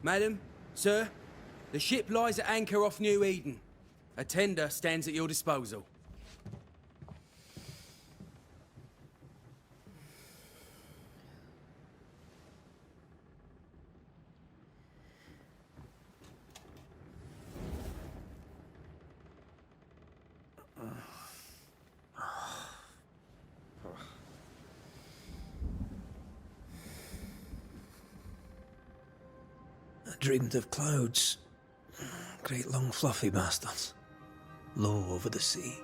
Madam, sir, the ship lies at anchor off New Eden. A tender stands at your disposal. I dreamed of clouds. Great long fluffy bastards. Low over the sea.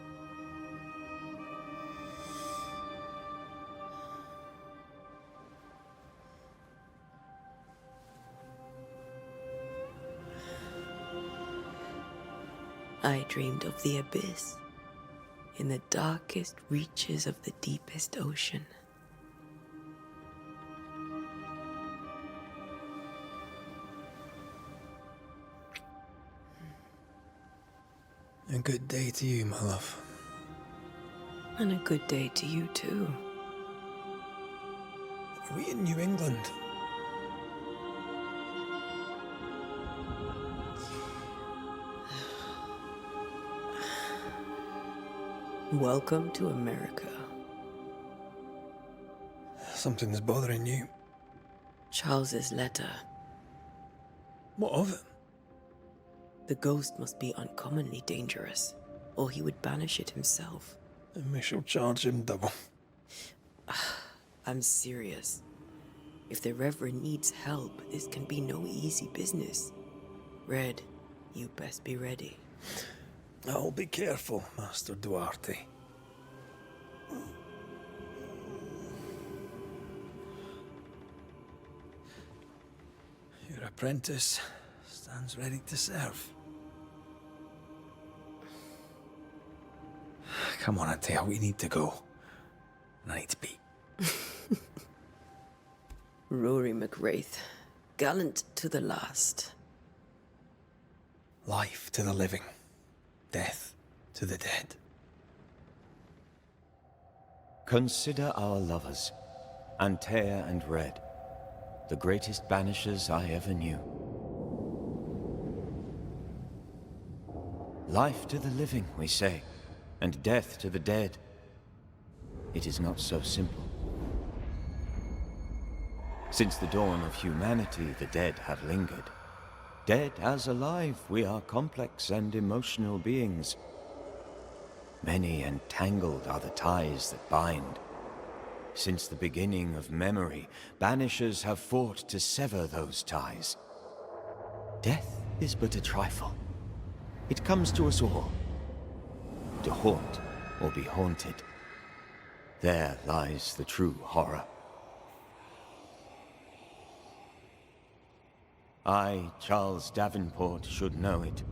I dreamed of the abyss, in the darkest reaches of the deepest ocean. A good day to you, my love. And a good day to you too. Are we in New England? Welcome to America. Something's bothering you. Charles's letter. What of it? The ghost must be uncommonly dangerous, or he would banish it himself. And we shall charge him double. I'm serious. If the Reverend needs help, this can be no easy business. Red, you best be ready. I'll be careful, Master Duarte. Your apprentice stands ready to serve. Come on, Antea, we need to go. And I need to pee. Rory McWraith, gallant to the last. Life to the living, death to the dead. Consider our lovers, Antea and Red, the greatest banishers I ever knew. Life to the living, we say, and death to the dead. It is not so simple. Since the dawn of humanity, the dead have lingered. Dead as alive, we are complex and emotional beings. Many and tangled are the ties that bind. Since the beginning of memory, banishers have fought to sever those ties. Death is but a trifle. It comes to us all. To haunt or be haunted. There lies the true horror. I, Charles Davenport, should know it.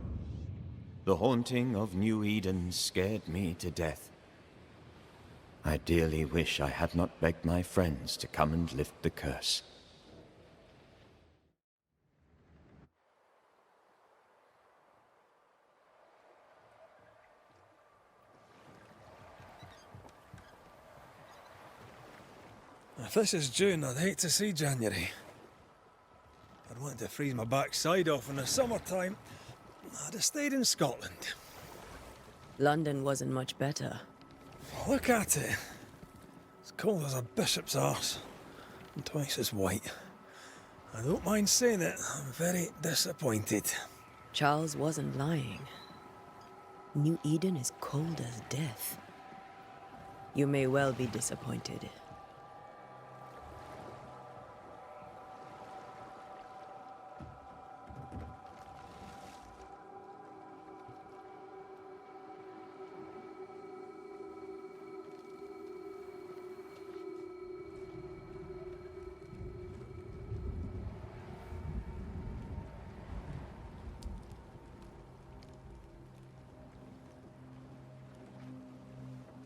The haunting of New Eden scared me to death. I dearly wish I had not begged my friends to come and lift the curse. If this is June, I'd hate to see January. I'd want to freeze my backside off in the summertime. I'd have stayed in Scotland. London wasn't much better. Look at it. As cold as a bishop's arse. And twice as white. I don't mind saying it, I'm very disappointed. Charles wasn't lying. New Eden is cold as death. You may well be disappointed.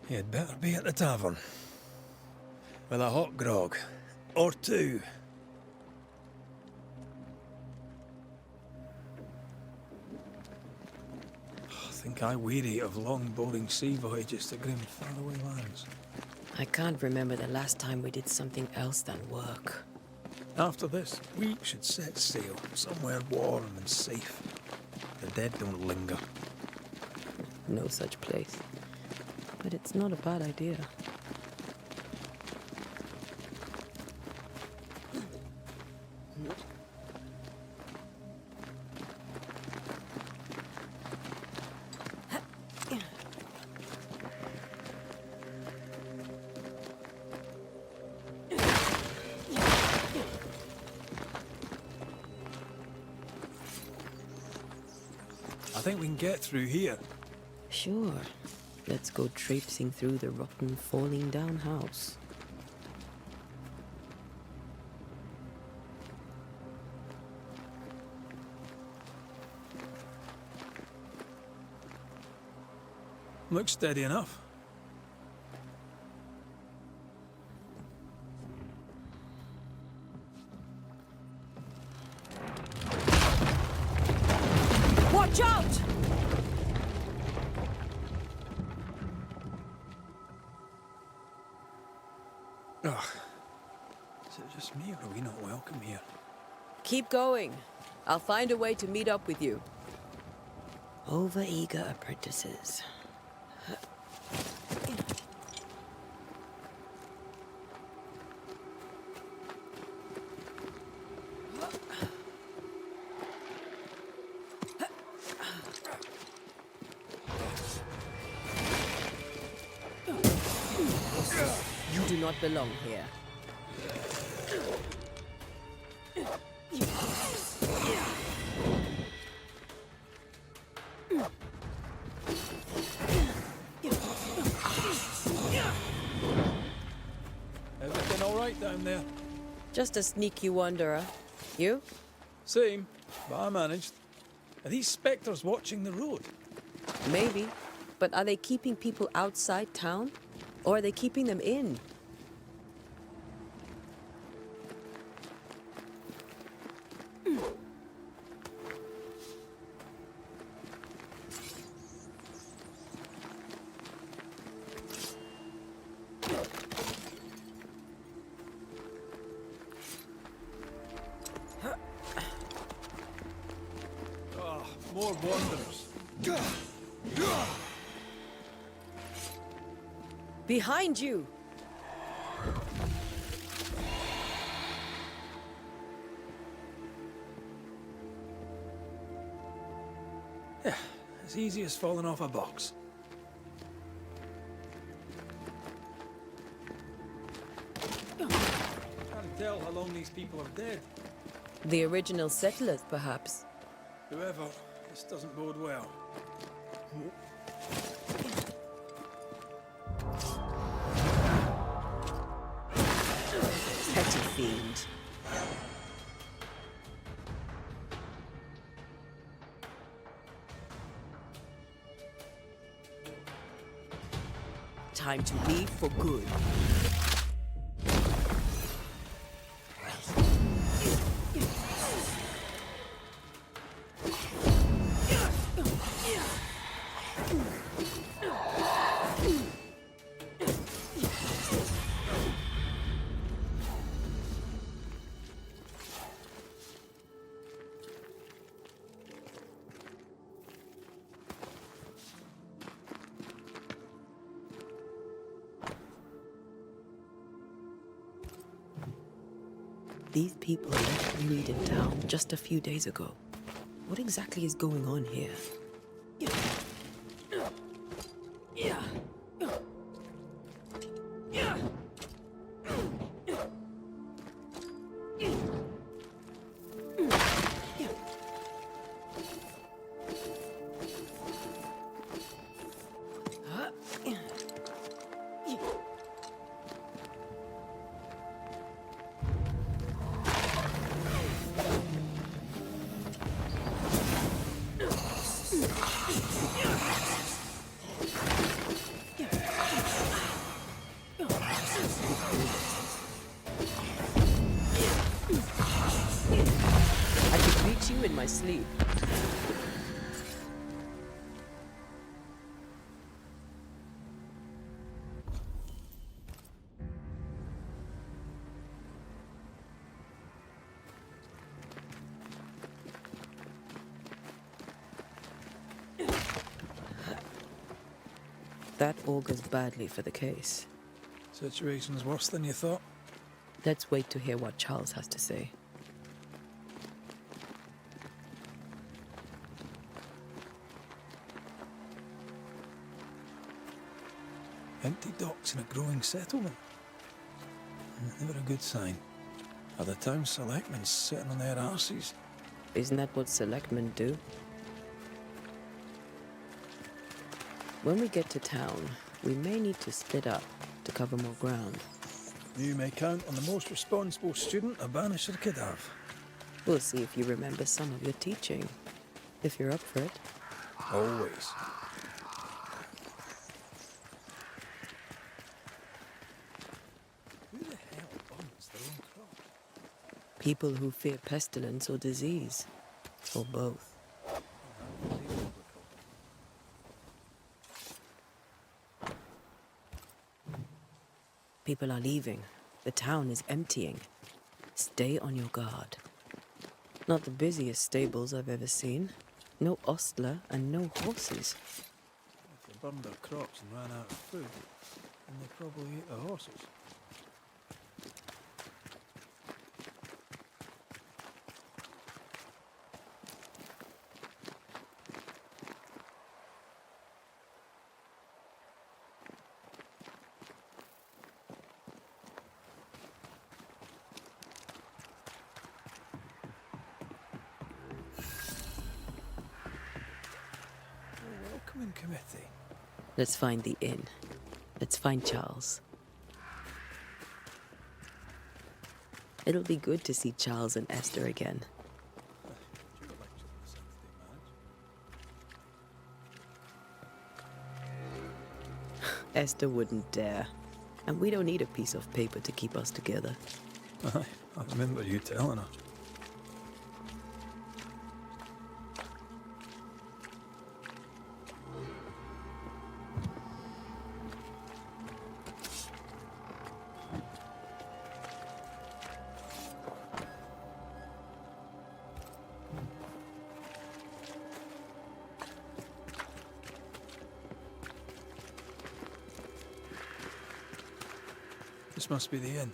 You'd better be at the tavern. With a hot grog. Or two. I think I weary of long, boring sea voyages to grim, faraway lands. I can't remember the last time we did something else than work. After this, we should set sail somewhere warm and safe. The dead don't linger. No such place. But it's not a bad idea. I think we can get through here. Sure. Let's go traipsing through the rotten, falling down house. Looks steady enough. Watch out! Ugh. Is it just me, or are we not welcome here? Keep going. I'll find a way to meet up with you. Over-eager apprentices. You do not belong here. Everything all right down there? Just a sneaky wanderer. You? Same, but I managed. Are these spectres watching the road? Maybe. But are they keeping people outside town? Or are they keeping them in? Ah, more wanderers. Behind you! Yeah, as easy as falling off a box. Can't tell how long these people are dead. The original settlers, perhaps. Whoever, this doesn't bode well. Petty fiend. Time to leave for good. These people left Reed in town just a few days ago. What exactly is going on here? I could reach you in my sleep. That augurs badly for the case. Situation's worse than you thought. Let's wait to hear what Charles has to say. Empty docks in a growing settlement. Never a good sign. Are the town selectmen sitting on their arses? Isn't that what selectmen do? When we get to town, we may need to split up to cover more ground. You may count on the most responsible student a banisher could have. We'll see if you remember some of your teaching. If you're up for it. Always. Who the hell burns their own crop? People who fear pestilence or disease. Or both. People are leaving. The town is emptying. Stay on your guard. Not the busiest stables I've ever seen. No ostler and no horses. If they burned their crops and ran out of food, then they probably ate the horses. Welcoming committee. Let's find the inn. Let's find Charles. It'll be good to see Charles and Esther again. Esther wouldn't dare. And we don't need a piece of paper to keep us together. Aye, I remember you telling her. This must be the inn.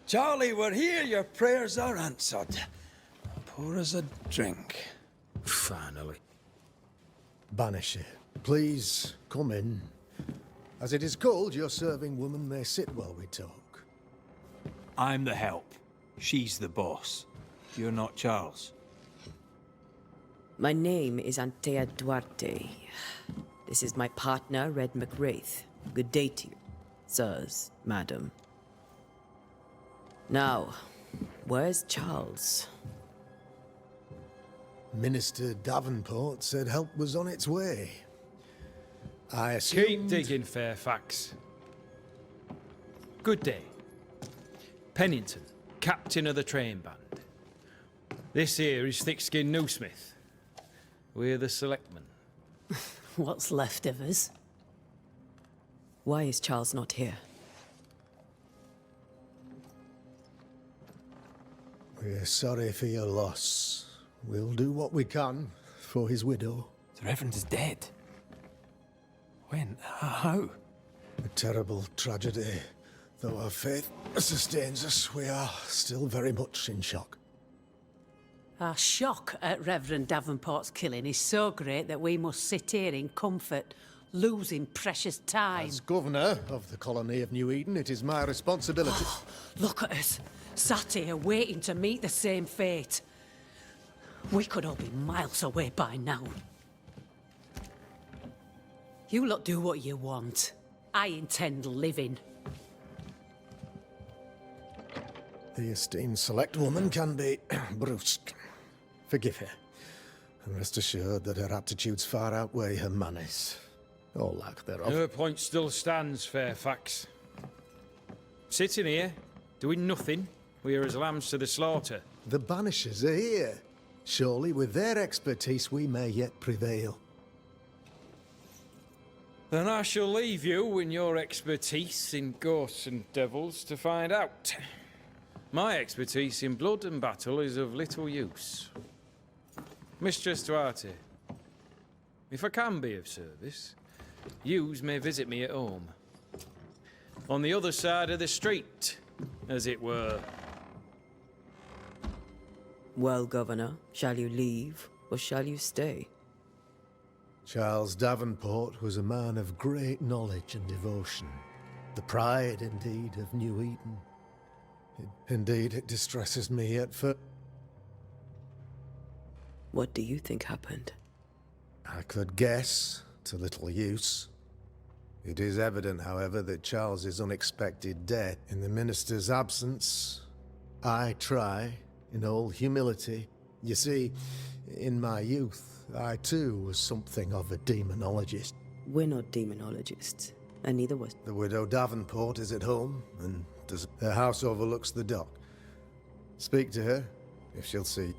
Charlie, we're here. Your prayers are answered. Pour us a drink. Finally. Banisher, please come in. As it is called, your serving woman may sit while we talk. I'm the help. She's the boss. You're not Charles. My name is Antea Duarte. This is my partner, Red McWraith. Good day to you, sirs, madam. Now, where's Charles? Minister Davenport said help was on its way. I assumed... Keep digging, Fairfax. Good day. Pennington, captain of the train band. This here is Thick-Skinned Newsmith. We're the selectmen. What's left of us? Why is Charles not here? We're sorry for your loss. We'll do what we can for his widow. The Reverend is dead. When? How? A terrible tragedy. Though our faith sustains us, we are still very much in shock. Our shock at Reverend Davenport's killing is so great that we must sit here in comfort, losing precious time. As governor of the colony of New Eden, it is my responsibility... Look at us, sat here waiting to meet the same fate. We could all be miles away by now. You lot do what you want. I intend living. The esteemed select woman can be brusque. Forgive her, and rest assured that her aptitudes far outweigh her manners, or lack thereof. Her point still stands, Fairfax. Sitting here, doing nothing, we are as lambs to the slaughter. The Banishers are here. Surely with their expertise we may yet prevail. Then I shall leave you and your expertise in ghosts and devils to find out. My expertise in blood and battle is of little use. Mistress Duarte, if I can be of service, yous may visit me at home. On the other side of the street, as it were. Well, Governor, shall you leave or shall you stay? Charles Davenport was a man of great knowledge and devotion. The pride, indeed, of New Eden. Indeed, it distresses me at first. What do you think happened? I could guess, to little use. It is evident, however, that Charles's unexpected death in the minister's absence, I try, in all humility. You see, in my youth, I too was something of a demonologist. We're not demonologists, and neither was... The widow Davenport is at home, and her house overlooks the dock. Speak to her, if she'll see.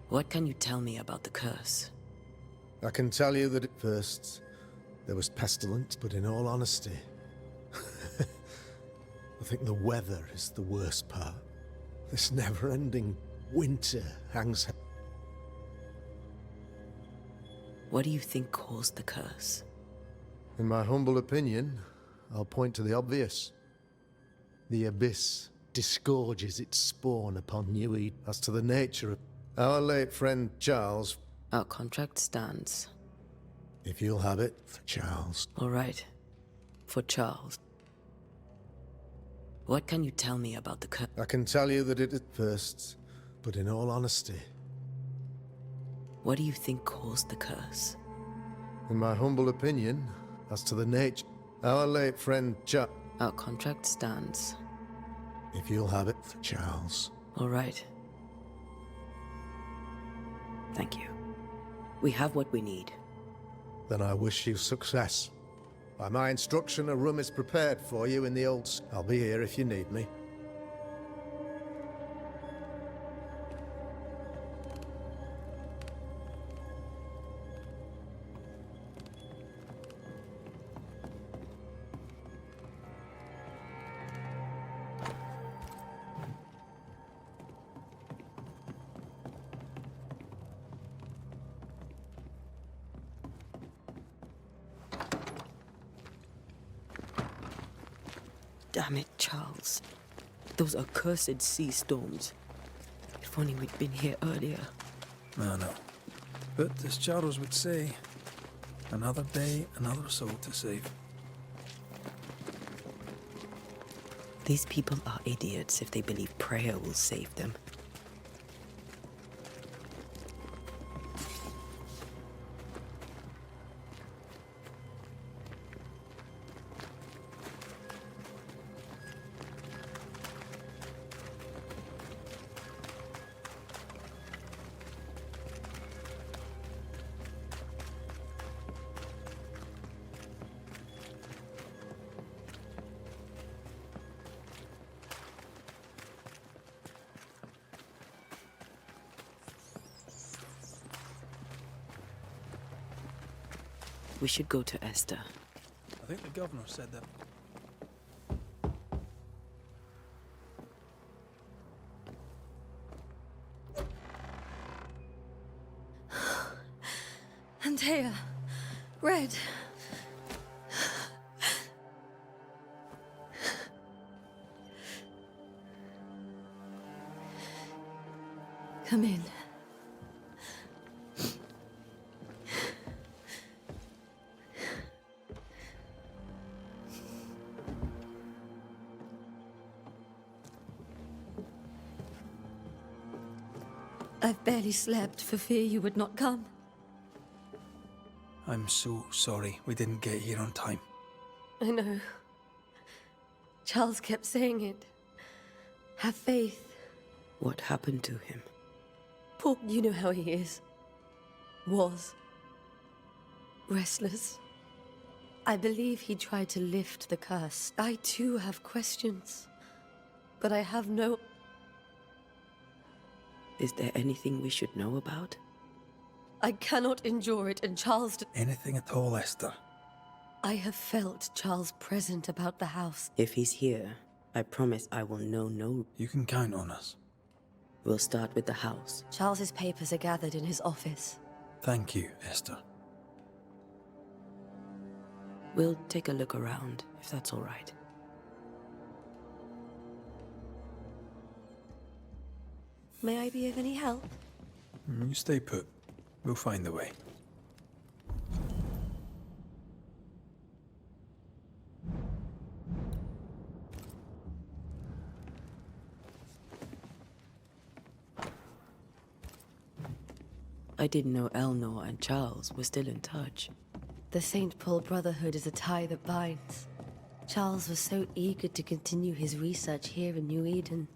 What can you tell me about the curse? I can tell you that at first there was pestilence, but in all honesty, I think the weather is the worst part. This never-ending winter hangs... What do you think caused the curse? In my humble opinion, I'll point to the obvious. The abyss disgorges its spawn upon New Eden. As to the nature of our late friend Charles... Our contract stands. If you'll have it, for Charles. All right. For Charles. What can you tell me about the curse? I can tell you that it at first, but in all honesty... What do you think caused the curse? In my humble opinion, as to the nature... Our late friend Our contract stands. If you'll have it, for Charles. All right. Thank you. We have what we need. Then I wish you success. By my instruction, a room is prepared for you in the old... I'll be here if you need me. Damn it, Charles. Those accursed sea storms. If only we'd been here earlier. I know. But as Charles would say, another day, another soul to save. These people are idiots if they believe prayer will save them. We should go to Esther. I think the governor said that. Antea. Red. Come in. I've barely slept for fear you would not come. I'm so sorry we didn't get here on time. I know. Charles kept saying it. Have faith. What happened to him? Paul, you know how he is. Was. Restless. I believe he tried to lift the curse. I too have questions. But I have no... Is there anything we should know about? I cannot endure it, and Charles... Anything at all, Esther? I have felt Charles present about the house. If he's here, I promise I will know no... You can count on us. We'll start with the house. Charles's papers are gathered in his office. Thank you, Esther. We'll take a look around, if that's all right. May I be of any help? You stay put. We'll find the way. I didn't know Eleanor and Charles were still in touch. The St. Paul Brotherhood is a tie that binds. Charles was so eager to continue his research here in New Eden.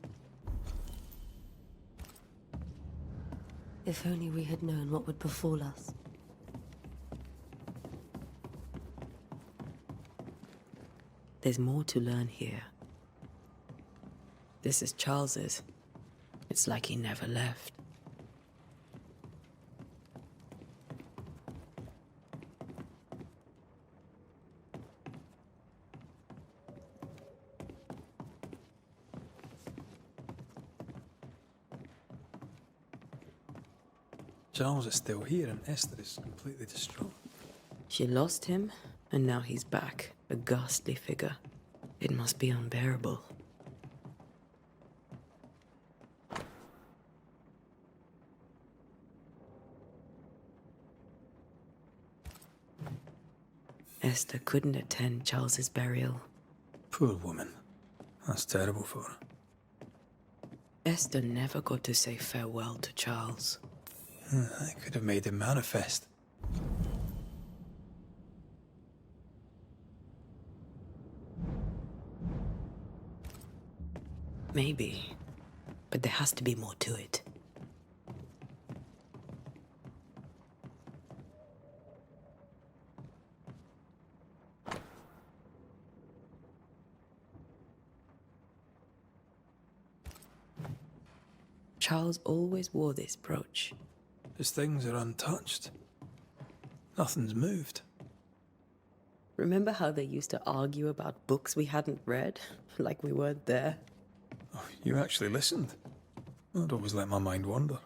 If only we had known what would befall us. There's more to learn here. This is Charles's. It's like he never left. Charles is still here and Esther is completely distraught. She lost him, and now he's back, a ghastly figure. It must be unbearable. Esther couldn't attend Charles's burial. Poor woman. That's terrible for her. Esther never got to say farewell to Charles. I could have made him manifest. Maybe, but there has to be more to it. Charles always wore this brooch. His things are untouched. Nothing's moved. Remember how they used to argue about books we hadn't read? Like we weren't there? Oh, you actually listened. I'd always let my mind wander.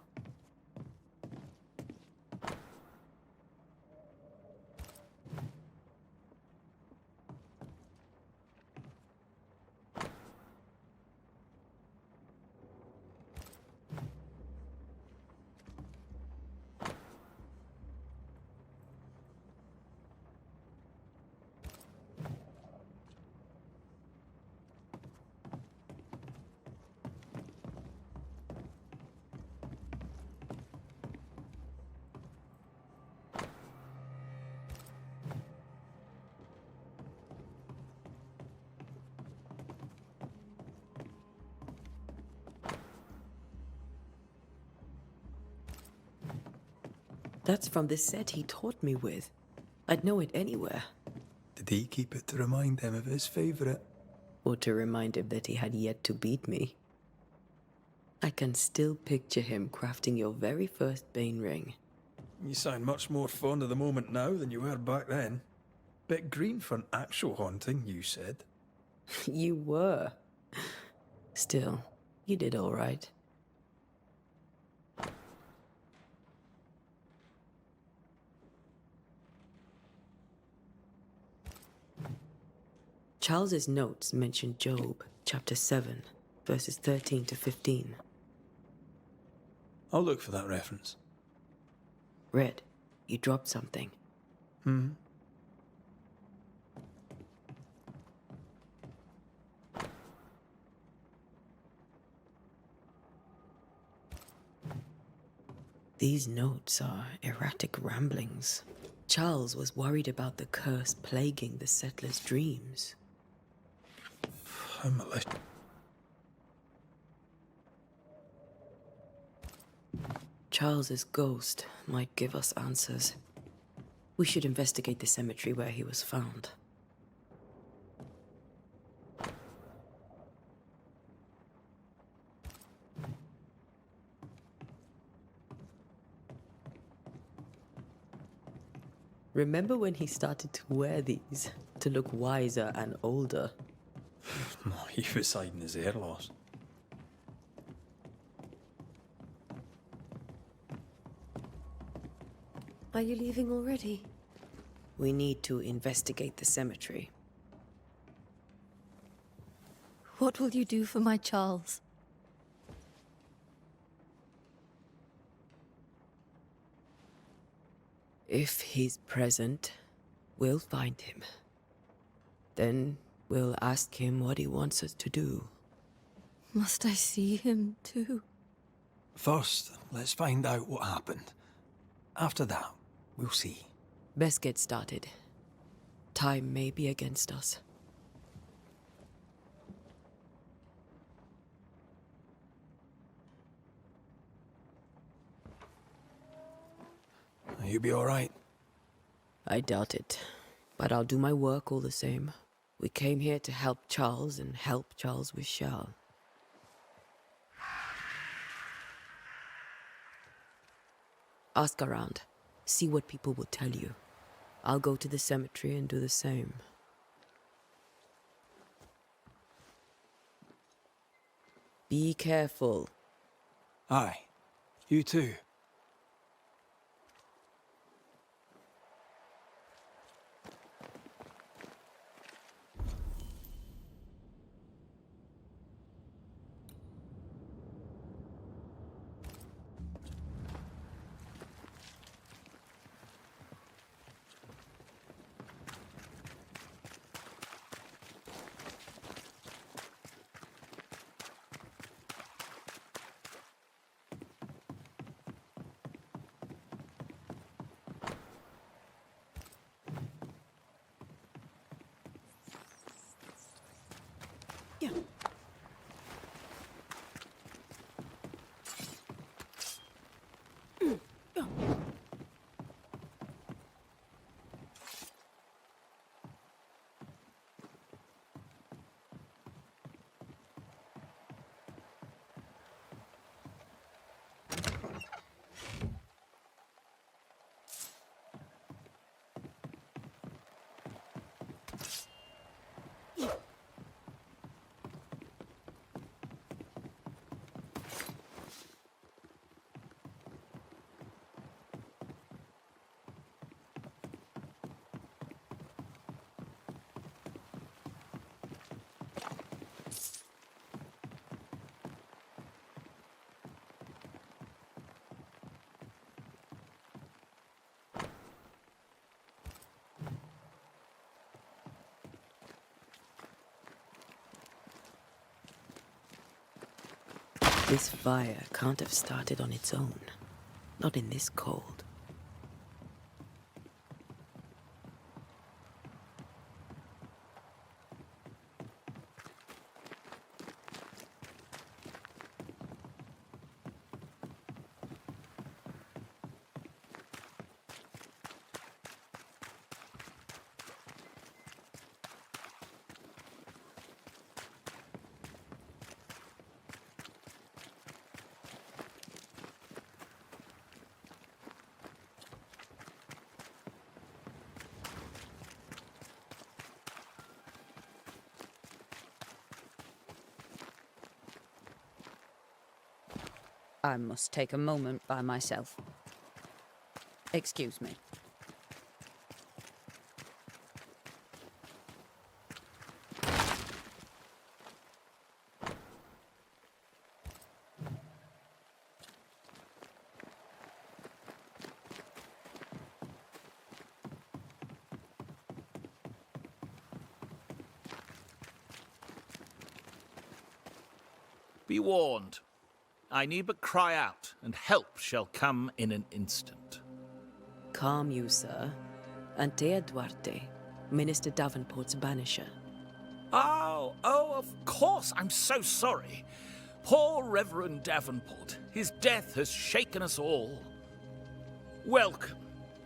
That's from the set he taught me with. I'd know it anywhere. Did he keep it to remind him of his favourite? Or to remind him that he had yet to beat me. I can still picture him crafting your very first Bane ring. You sound much more fond of the moment now than you were back then. Bit green for an actual haunting, you said. You were. Still, you did all right. Charles's notes mention Job, chapter 7, verses 13 to 15. I'll look for that reference. Red, you dropped something. These notes are erratic ramblings. Charles was worried about the curse plaguing the settlers' dreams. How malicious. Charles's ghost might give us answers. We should investigate the cemetery where he was found. Remember when he started to wear these to look wiser and older? He was hiding his hair loss. Are you leaving already? We need to investigate the cemetery. What will you do for my Charles? If he's present, we'll find him. Then we'll ask him what he wants us to do. Must I see him too? First, let's find out what happened. After that, we'll see. Best get started. Time may be against us. You be all right? I doubt it, but I'll do my work all the same. We came here to help Charles and help Charles with Charles. Ask around. See what people will tell you. I'll go to the cemetery and do the same. Be careful. Aye. You too. This fire can't have started on its own. Not in this cold. I must take a moment by myself. Excuse me. Be warned. I need but cry out, and help shall come in an instant. Calm you, sir. Antea Duarte, Minister Davenport's banisher. Oh, of course. I'm so sorry. Poor Reverend Davenport. His death has shaken us all. Welcome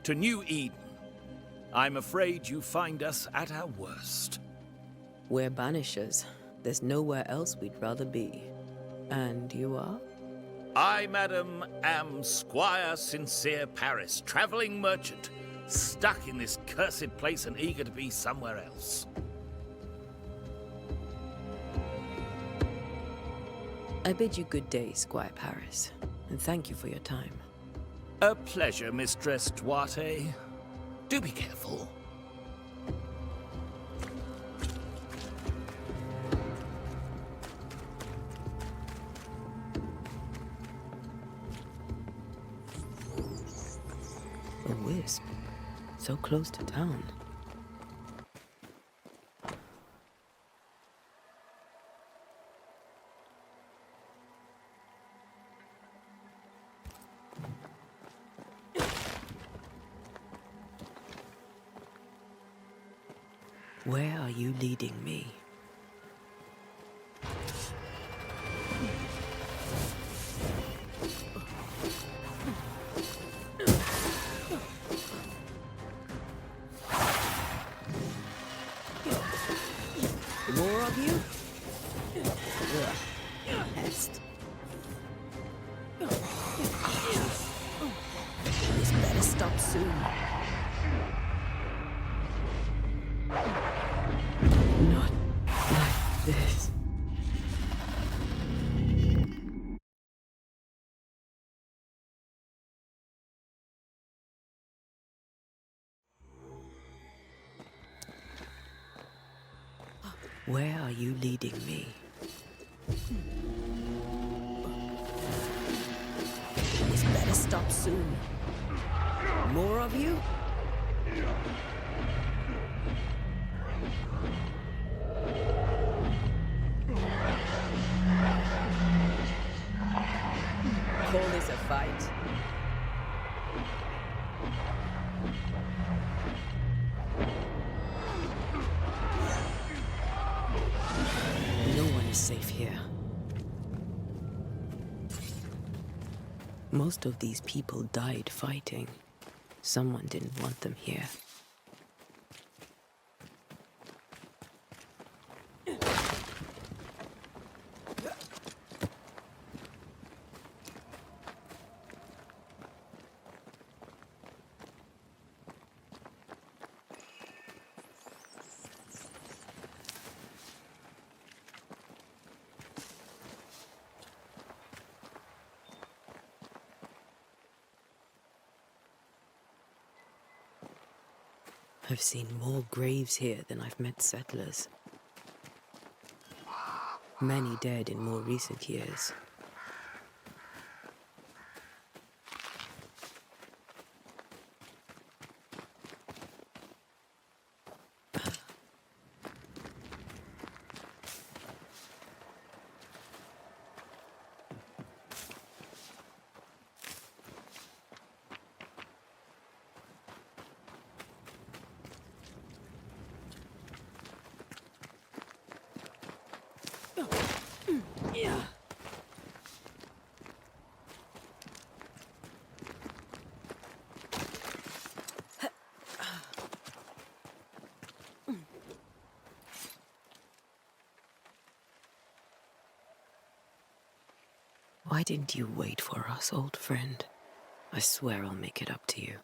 to New Eden. I'm afraid you find us at our worst. We're banishers. There's nowhere else we'd rather be. And you are? I, madam, am Squire Sincere Paris, travelling merchant, stuck in this cursed place and eager to be somewhere else. I bid you good day, Squire Paris, and thank you for your time. A pleasure, Mistress Duarte. Do be careful. A wisp, so close to town. Where are you leading me? More of you? Pest. This better stop soon. Not like this. Where are you leading me? This better stop soon. More of you? Call this a fight? No one is safe here. Most of these people died fighting. Someone didn't want them here. I've seen more graves here than I've met settlers. Many dead in more recent years. Why didn't you wait for us, old friend? I swear I'll make it up to you.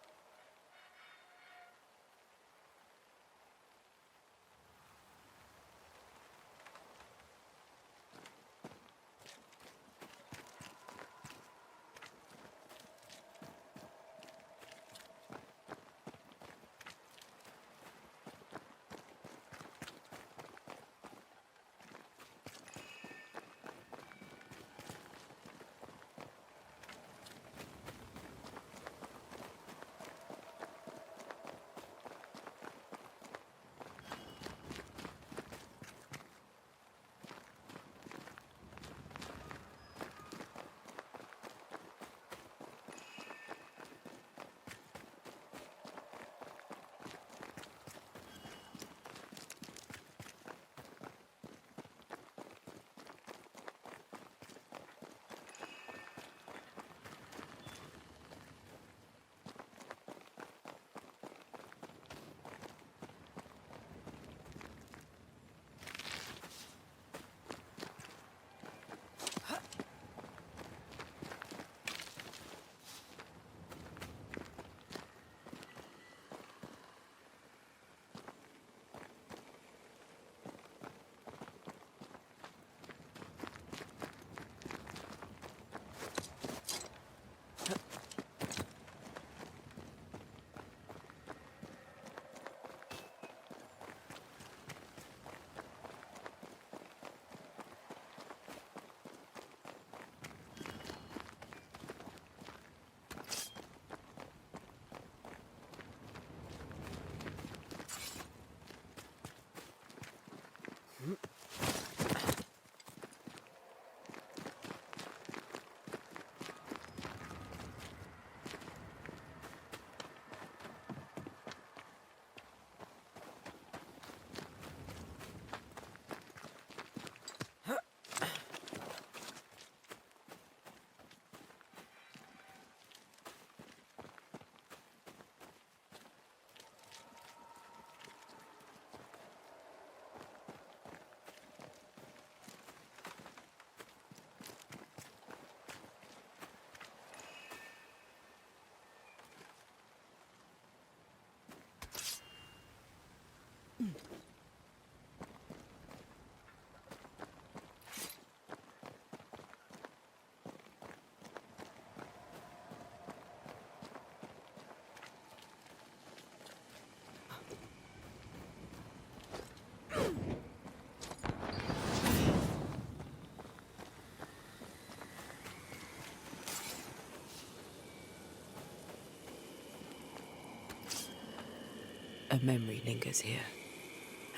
memory lingers here.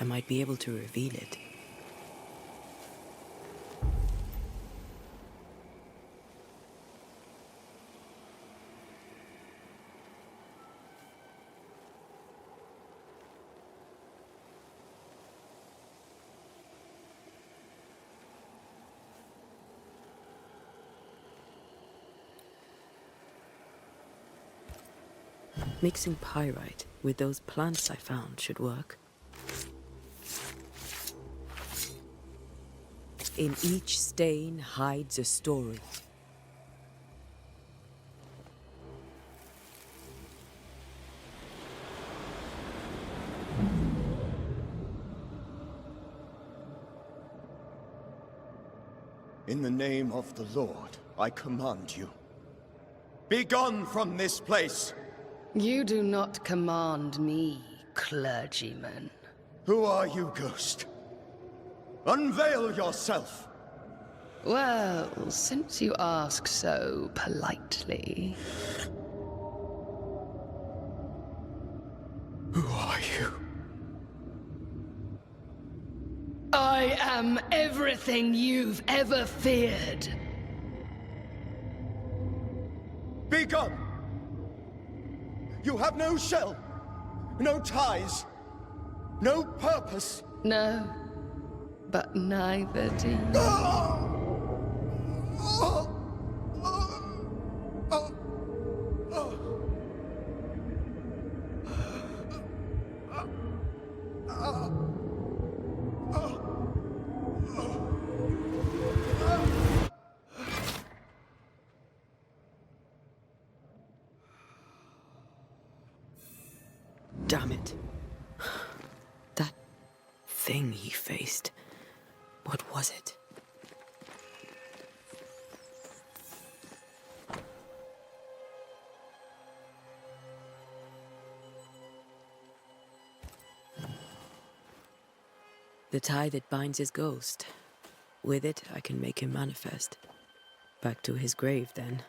I might be able to reveal it. Mixing pyrite with those plants I found should work. In each stain hides a story. In the name of the Lord, I command you. Be gone from this place! You do not command me, clergyman. Who are you, ghost? Unveil yourself! Well, since you ask so politely... Who are you? I am everything you've ever feared. Be gone! You have no shell, no ties, no purpose. No, but neither do you. Damn it. That thing he faced. What was it? The tie that binds his ghost. With it, I can make him manifest. Back to his grave, then.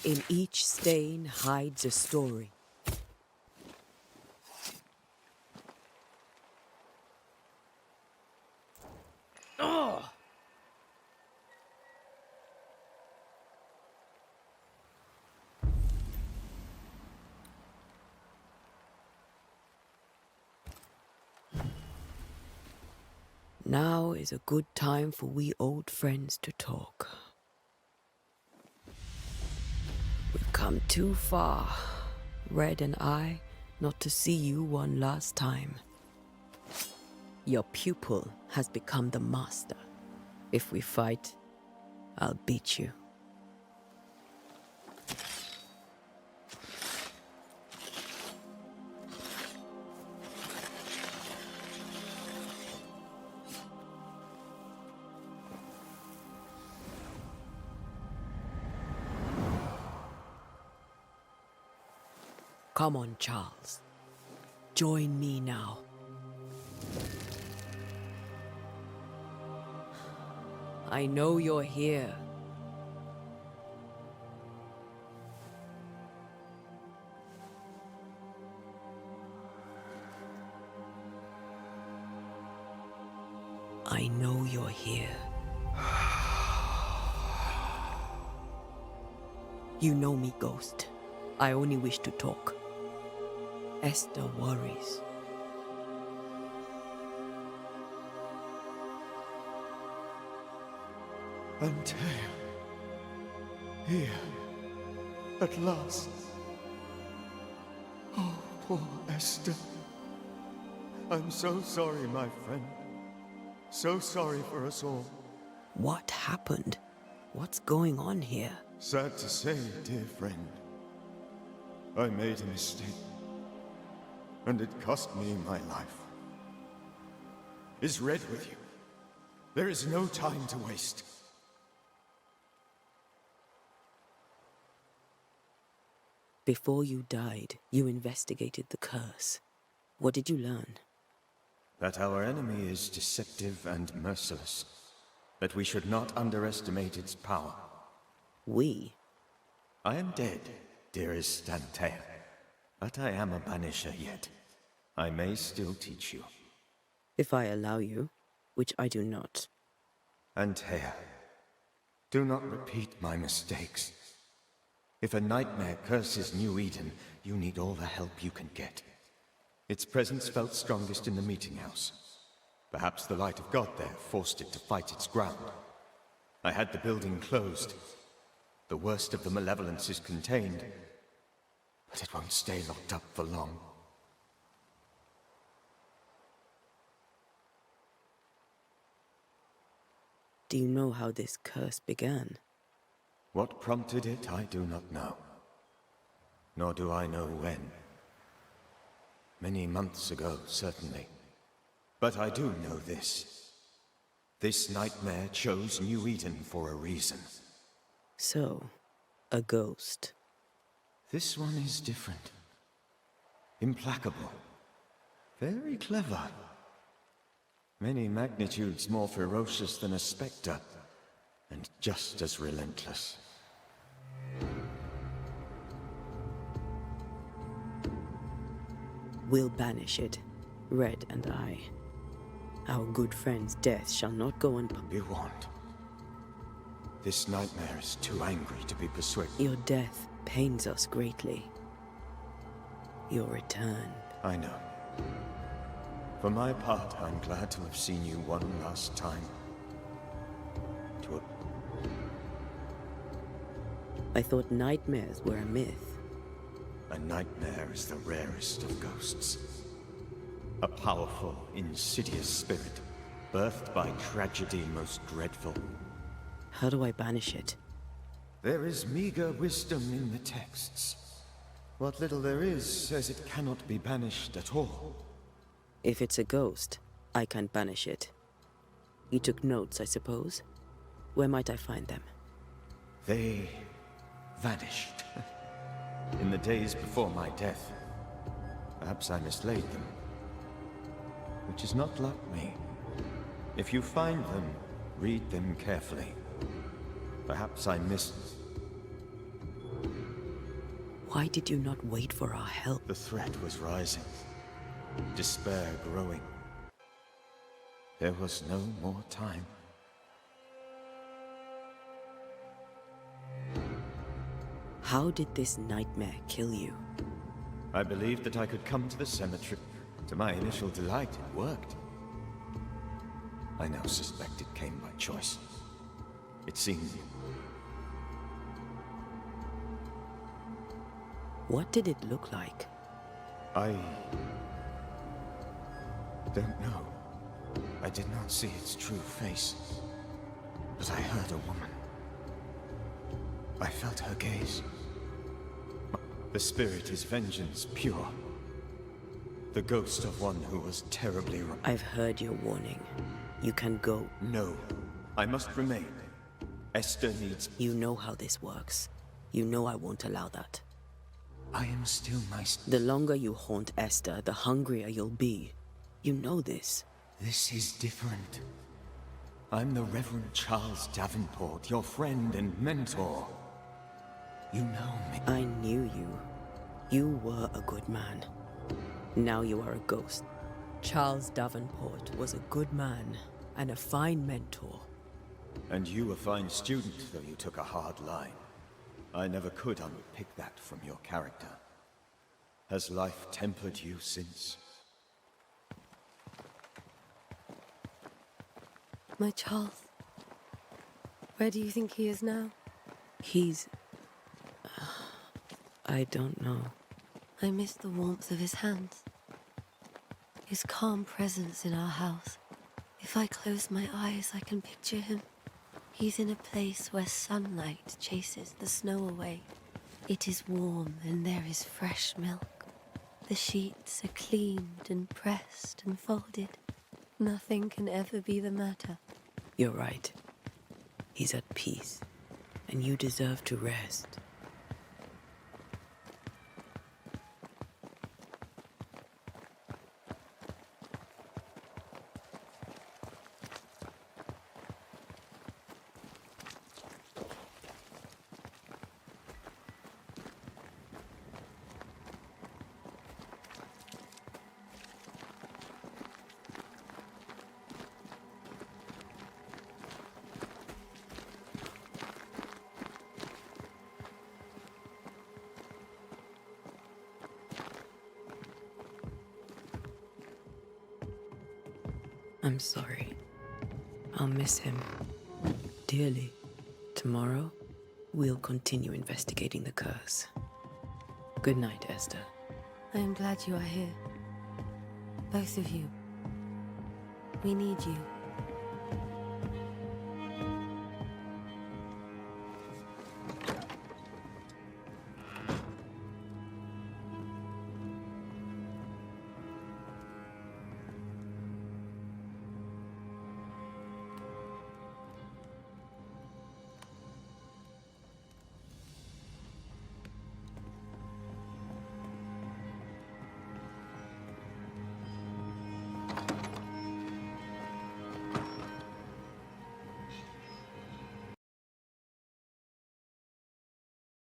In each stain hides a story. Oh! Now is a good time for we old friends to talk. We've come too far, Red and I, not to see you one last time. Your pupil has become the master. If we fight, I'll beat you. Come on, Charles. Join me now. I know you're here. I know you're here. You know me, Ghost. I only wish to talk. Esther worries. Antea. Here. At last. Oh, poor Esther. I'm so sorry, my friend. So sorry for us all. What happened? What's going on here? Sad to say, dear friend. I made a mistake. And it cost me my life. Is Red with you? There is no time to waste. Before you died, you investigated the curse. What did you learn? That our enemy is deceptive and merciless. That we should not underestimate its power. We? I am dead, dearest Antea. But I am a banisher yet. I may still teach you. If I allow you, which I do not. Antea, do not repeat my mistakes. If a nightmare curses New Eden, you need all the help you can get. Its presence felt strongest in the meeting house. Perhaps the light of God there forced it to fight its ground. I had the building closed. The worst of the malevolence is contained, but it won't stay locked up for long. Do you know how this curse began? What prompted it, I do not know. Nor do I know when. Many months ago, certainly. But I do know this. This nightmare chose New Eden for a reason. So, a ghost. This one is different. Implacable. Very clever. Many magnitudes more ferocious than a spectre, and just as relentless. We'll banish it, Red and I. Our good friend's death shall not go unpunished. Be warned. This nightmare is too angry to be persuaded. Your death pains us greatly. Your return. I know. For my part, I'm glad to have seen you one last time. I thought nightmares were a myth. A nightmare is the rarest of ghosts. A powerful, insidious spirit, birthed by tragedy most dreadful. How do I banish it? There is meager wisdom in the texts. What little there is says it cannot be banished at all. If it's a ghost, I can't banish it. You took notes, I suppose? Where might I find them? They vanished. In the days before my death. Perhaps I mislaid them. Which is not like me. If you find them, read them carefully. Perhaps I missed... Why did you not wait for our help? The threat was rising. Despair growing. There was no more time. How did this nightmare kill you? I believed that I could come to the cemetery. To my initial delight, it worked. I now suspect it came by choice. It seemed... What did it look like? I don't know. I did not see its true face. But I heard a woman. I felt her gaze. The spirit is vengeance pure. The ghost of one who was terribly wrong. I've heard your warning. You can go. No, I must remain. Esther needs... You know how this works. You know I won't allow that. I am still nice. The longer you haunt Esther, the hungrier you'll be. You know this. This is different. I'm the Reverend Charles Davenport, your friend and mentor. You know me. I knew you. You were a good man. Now you are a ghost. Charles Davenport was a good man and a fine mentor. And you a fine student, though you took a hard line. I never could unpick that from your character. Has life tempered you since? My Charles. Where do you think he is now? He's... I don't know. I miss the warmth of his hands. His calm presence in our house. If I close my eyes, I can picture him. He's in a place where sunlight chases the snow away. It is warm and there is fresh milk. The sheets are cleaned and pressed and folded. Nothing can ever be the matter. You're right. He's at peace, and you deserve to rest. I'm sorry. I'll miss him dearly. Tomorrow, we'll continue investigating the curse. Good night, Esther. I am glad you are here. Both of you. We need you.